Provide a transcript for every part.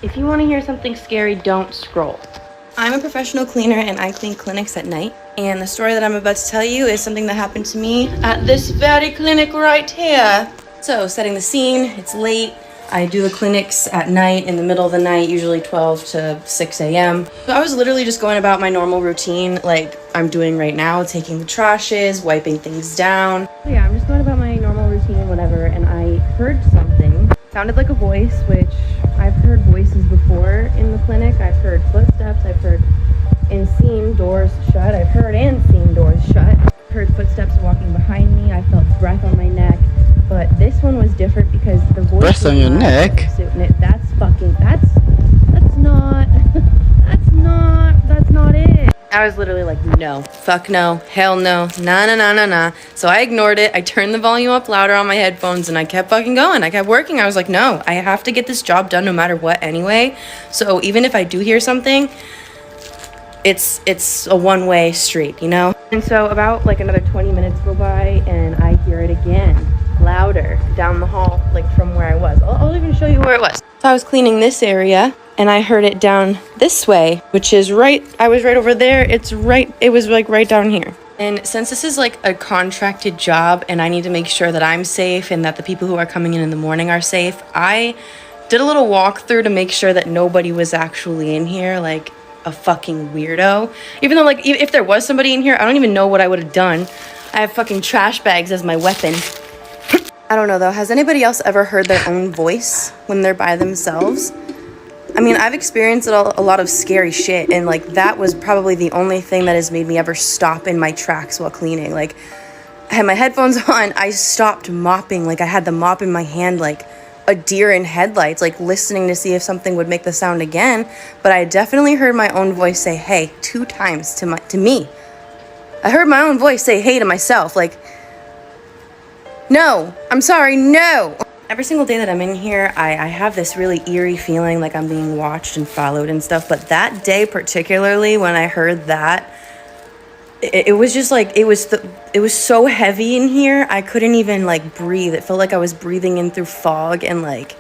If you want to hear something scary, don't scroll. I'm a professional cleaner and I clean clinics at night. And the story that I'm about to tell you is something that happened to me at this very clinic right here. So, setting the scene, it's late. I do the clinics at night, in the middle of the night, usually 12 to 6 a.m. So I was literally just going about my normal routine like I'm doing right now, taking the trashes, wiping things down. So yeah, I'm just going about my normal routine, whatever, and I heard something. Sounded like a voice, which I've heard voices before in the clinic. I've heard footsteps, I've heard and seen doors shut. I've heard and seen doors shut. Heard footsteps walking behind me. I felt breath on my neck. But this one was different because the voice Breath on your neck? That's not it. I was literally like, no, fuck no, hell no, nah. So I ignored it. I turned the volume up louder on my headphones and I kept fucking going. I kept working. I was like, no, I have to get this job done no matter what anyway. So even if I do hear something, it's a one-way street, you know? And so about like another 20 minutes go by and I hear it again, louder, down the hall, like from where I was. I'll even show you where it was. So I was cleaning this area and I heard it down this way, which is I was right over there. It was like right down here. And since this is like a contracted job and I need to make sure that I'm safe and that the people who are coming in the morning are safe, I did a little walkthrough to make sure that nobody was actually in here, like a fucking weirdo. Even though, like, if there was somebody in here, I don't even know what I would have done. I have fucking trash bags as my weapon. I don't know though, has anybody else ever heard their own voice when they're by themselves? I mean, I've experienced a lot of scary shit, and like that was probably the only thing that has made me ever stop in my tracks while cleaning. Like, I had my headphones on, I stopped mopping, like I had the mop in my hand like a deer in headlights, like listening to see if something would make the sound again. But I definitely heard my own voice say hey 2 times to me. I heard my own voice say hey to myself, like, no, I'm sorry, no. Every single day that I'm in here, I have this really eerie feeling like I'm being watched and followed and stuff. But that day particularly, when I heard that, it was just like, it was so heavy in here, I couldn't even like breathe. It felt like I was breathing in through fog, and like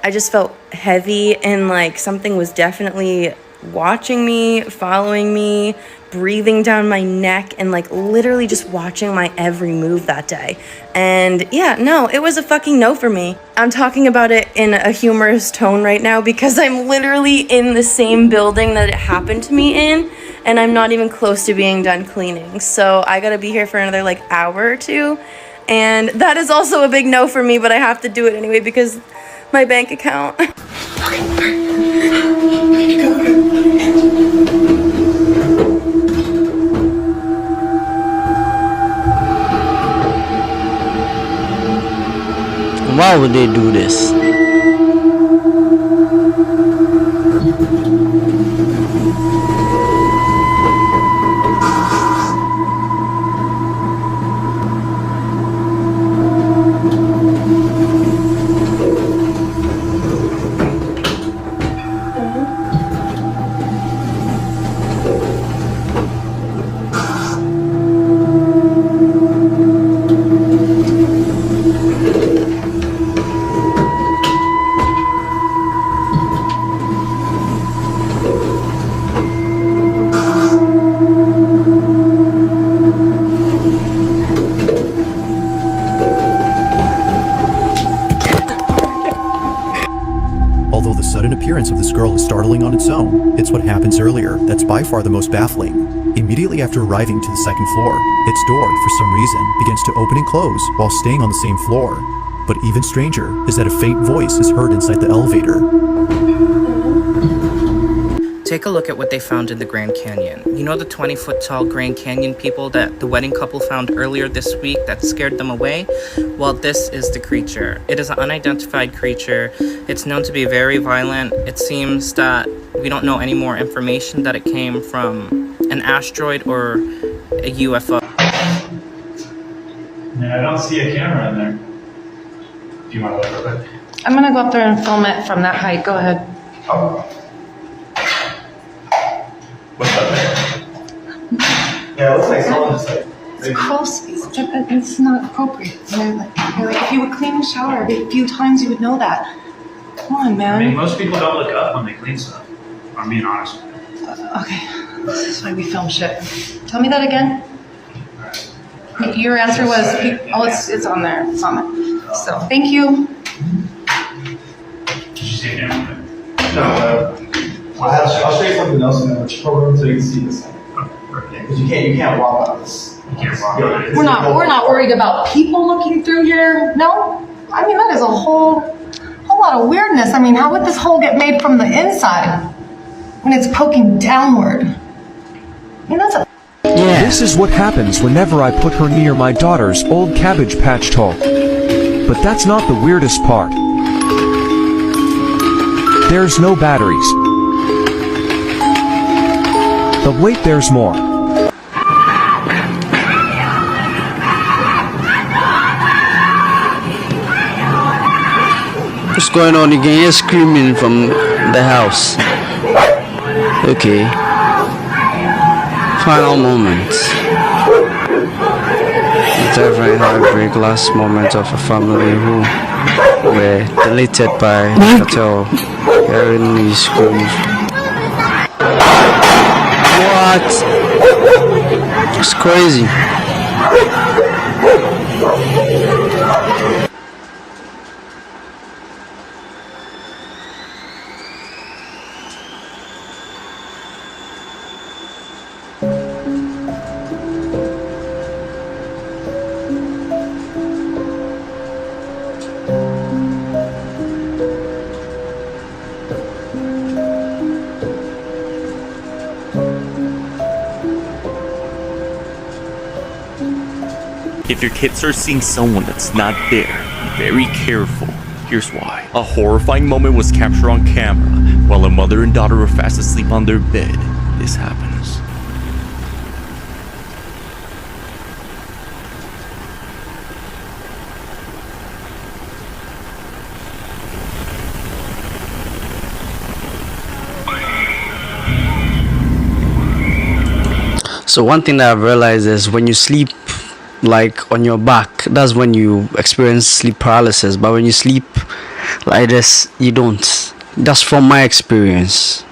I just felt heavy, and like something was definitely watching me, following me, breathing down my neck, and like literally just watching my every move that day. And yeah, no, it was a fucking no for me. I'm talking about it in a humorous tone right now because I'm literally in the same building that it happened to me in, and I'm not even close to being done cleaning. So I gotta be here for another like hour or two, and that is also a big no for me, but I have to do it anyway because my bank account. Why would they do this? Although the sudden appearance of this girl is startling on its own, it's what happens earlier that's by far the most baffling. Immediately after arriving to the second floor, its door, for some reason, begins to open and close while staying on the same floor. But even stranger is that a faint voice is heard inside the elevator. Take a look at what they found in the Grand Canyon. You know the 20-foot tall Grand Canyon people that the wedding couple found earlier this week that scared them away? Well, this is the creature. It is an unidentified creature. It's known to be very violent. It seems that we don't know any more information, that it came from an asteroid or a UFO. Yeah, I don't see a camera in there. Do you want to look real quick? I'm gonna go up there and film it from that height. Go ahead. Oh. What's up there? Yeah, it looks like someone just like... It's gross. It's not appropriate. You're like, if you would clean the shower a few times, you would know that. Come on, I mean, man. most people don't look up when they clean stuff. I'm being honest. Okay, this is why we film shit. Tell me that again. Your answer was, oh, it's on there. It's on there. So, thank you. Did you see it now? No, I'll show you something else in the program so you can see this. Because you can't walk on this. You can't walk on it. We're not worried about people looking through here. No, I mean that is a whole lot of weirdness. I mean, how would this hole get made from the inside when it's poking downward? I mean, that's a Yeah. This is what happens whenever I put her near my daughter's old Cabbage Patch toy. But that's not the weirdest part. There's no batteries. But wait, there's more. What's going on? You can hear screaming from the house. Okay. Final moments. Delivering heartbreak, last moments of a family who were deleted by Patel hearing these screams. What? It's crazy. If your kid starts seeing someone that's not there, be very careful. Here's why. A horrifying moment was captured on camera while a mother and daughter were fast asleep on their bed. This happens. So one thing that I've realized is when you sleep like on your back, that's when you experience sleep paralysis. But when you sleep like this, you don't. That's from my experience.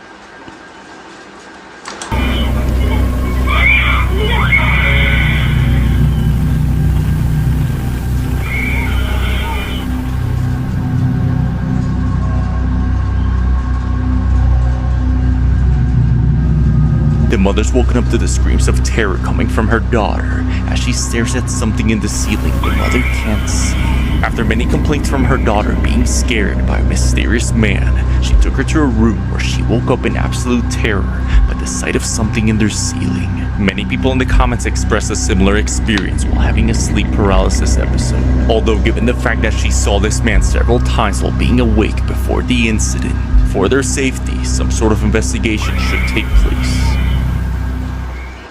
The mother's woken up to the screams of terror coming from her daughter. As she stares at something in the ceiling the mother can't see. After many complaints from her daughter being scared by a mysterious man, she took her to a room where she woke up in absolute terror by the sight of something in their ceiling. Many people in the comments expressed a similar experience while having a sleep paralysis episode. Although given the fact that she saw this man several times while being awake before the incident, for their safety, some sort of investigation should take place.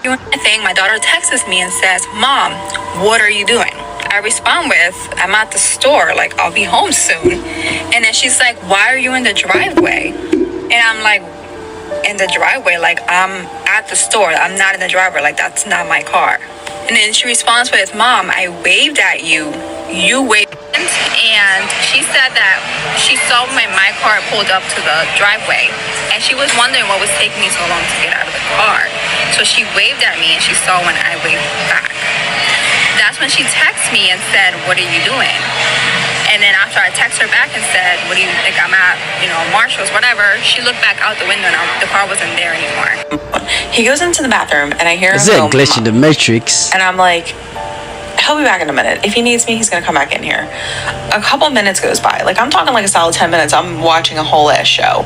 Doing a thing, my daughter texts me and says, "Mom, what are you doing?" I respond with, "I'm at the store, like I'll be home soon." And then she's like, "Why are you in the driveway?" And I'm like, "In the driveway? Like I'm at the store. I'm not in the driveway. Like that's not my car." And then she responds with, "Mom, I waved at you. You waved." And she said that she saw when my car pulled up to the driveway and she was wondering what was taking me so long to get out of the car. So she waved at me and she saw when I waved back. That's when she texted me and said, "What are you doing?" And then after I text her back and said, "What do you think I'm at? Marshall's, whatever." She looked back out the window and the car wasn't there anymore. He goes into the bathroom and I hear him Is it go, a glitch in the Matrix? and I'm like, he'll be back in a minute. If he needs me, he's gonna come back in here. A couple minutes goes by. Like I'm talking like a solid 10 minutes. I'm watching a whole ass show.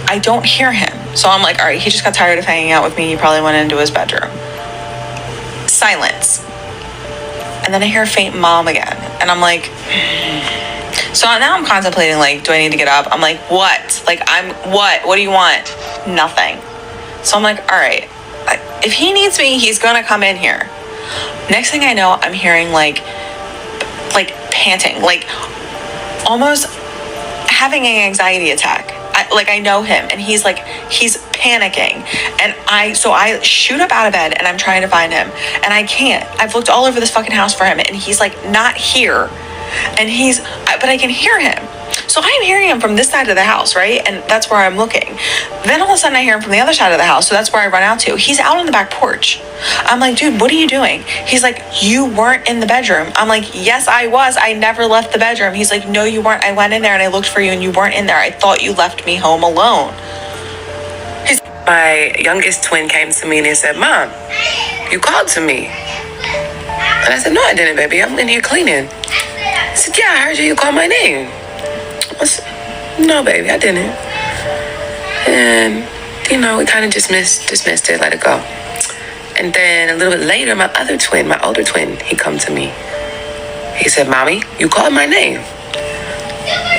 I don't hear him. So I'm like, all right, he just got tired of hanging out with me. He probably went into his bedroom. Silence. And then I hear a faint mom again. And I'm like, so now I'm contemplating, like, do I need to get up? I'm like, what? Like, what do you want? Nothing. So I'm like, all right, if he needs me, he's gonna come in here. Next thing I know, I'm hearing like panting, like almost having an anxiety attack. I know him and he's panicking. And I shoot up out of bed and I'm trying to find him and I can't. I've looked all over this fucking house for him and he's like not here. And but I can hear him. So I'm hearing him from this side of the house, right? And that's where I'm looking. Then all of a sudden I hear him from the other side of the house. So that's where I run out to. He's out on the back porch. I'm like, dude, what are you doing? He's like, you weren't in the bedroom. I'm like, yes, I was. I never left the bedroom. He's like, no, you weren't. I went in there and I looked for you and you weren't in there. I thought you left me home alone. My youngest twin came to me and he said, Mom, you called to me. And I said, no, I didn't, baby. I'm in here cleaning. I said, yeah, I heard you call my name. I said, no, baby, I didn't. And, you know, we kind of dismissed it, let it go. And then a little bit later, my other twin, my older twin, he come to me. He said, Mommy, you called my name.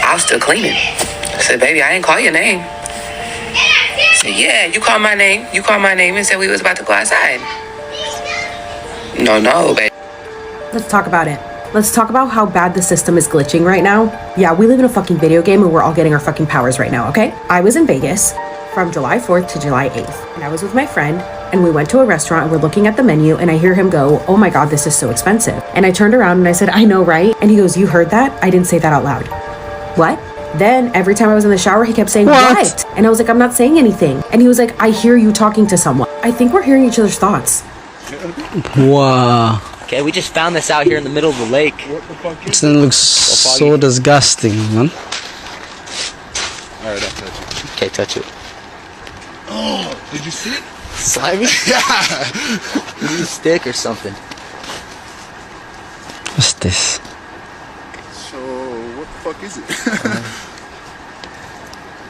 I was still cleaning. I said, baby, I didn't call your name. I said, yeah, you called my name. You called my name and said we was about to go outside. No, baby. Let's talk about it. Let's talk about how bad the system is glitching right now. Yeah, we live in a fucking video game and we're all getting our fucking powers right now, okay? I was in Vegas from July 4th to July 8th, and I was with my friend, and we went to a restaurant and we're looking at the menu, and I hear him go, oh my God, this is so expensive. And I turned around and I said, I know, right? And he goes, you heard that? I didn't say that out loud. What? Then every time I was in the shower, he kept saying, what? And I was like, I'm not saying anything. And he was like, I hear you talking to someone. I think we're hearing each other's thoughts. Wow. Okay, we just found this out here in the middle of the lake. It looks so disgusting, man. Alright, I'll touch it. Okay, touch it. Oh, did you see it? Slimy? Yeah. You need a stick or something. What's this? So, what the fuck is it?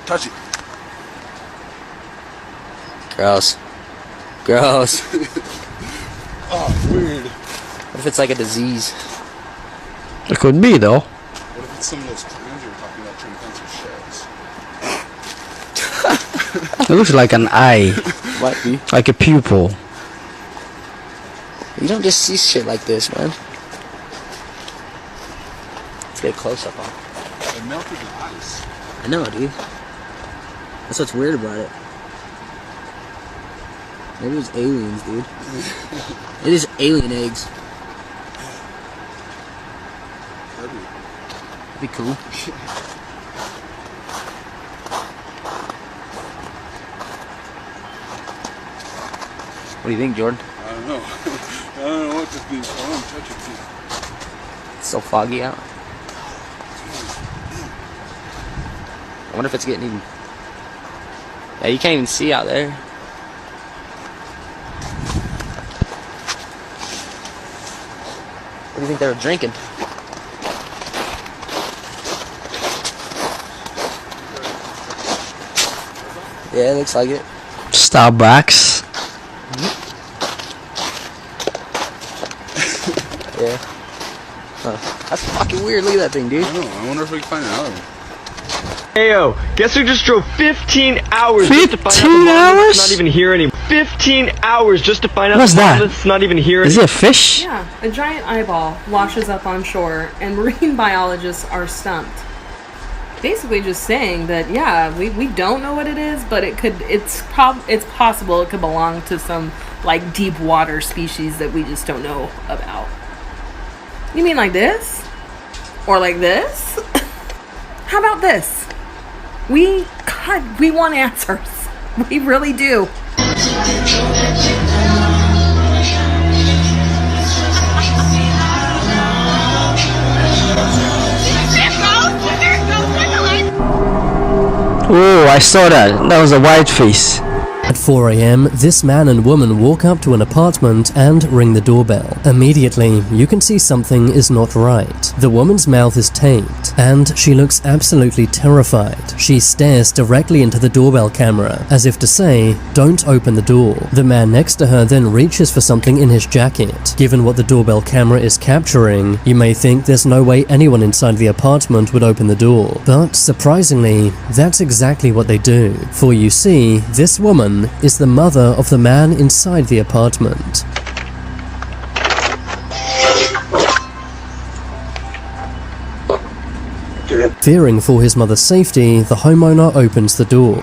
Touch it. Gross. Gross. Oh, weird. What if it's like a disease? It could be, though. What if it's some of those clams you were talking about trying to shells? It looks like an eye. Might be. Like a pupil. You don't just see shit like this, man. Let's get a close up on it. It melted the ice. I know, dude. That's what's weird about it. Maybe it was aliens, dude. It is alien eggs. That'd be cool. What do you think, Jordan? I don't know. I don't know what this means. I want to touch it too. It's so foggy out. I wonder if it's getting even... Yeah, you can't even see out there. What do you think they were drinking? Yeah, it looks like it. Starbucks. Yeah. Huh. That's fucking weird. Look at that thing, dude. I don't know. I wonder if we can find another one. Hey yo, guess who just drove 15 hours 15 just to find out the hours? It's not even here anymore. 15 hours just to find out What's the that? It's not even here. Is it a fish? Yeah, a giant eyeball washes up on shore, and marine biologists are stumped. Basically, just saying that yeah, we don't know what it is, but it's possible it could belong to some like deep water species that we just don't know about. You mean like this? Or like this? How about this? We want answers. We really do. Oh, I saw that. That was a white face. At 4 a.m., this man and woman walk up to an apartment and ring the doorbell. Immediately, you can see something is not right. The woman's mouth is taped, and she looks absolutely terrified. She stares directly into the doorbell camera, as if to say, don't open the door. The man next to her then reaches for something in his jacket. Given what the doorbell camera is capturing, you may think there's no way anyone inside the apartment would open the door. But surprisingly, that's exactly what they do. For you see, this woman is the mother of the man inside the apartment. Fearing for his mother's safety, the homeowner opens the door.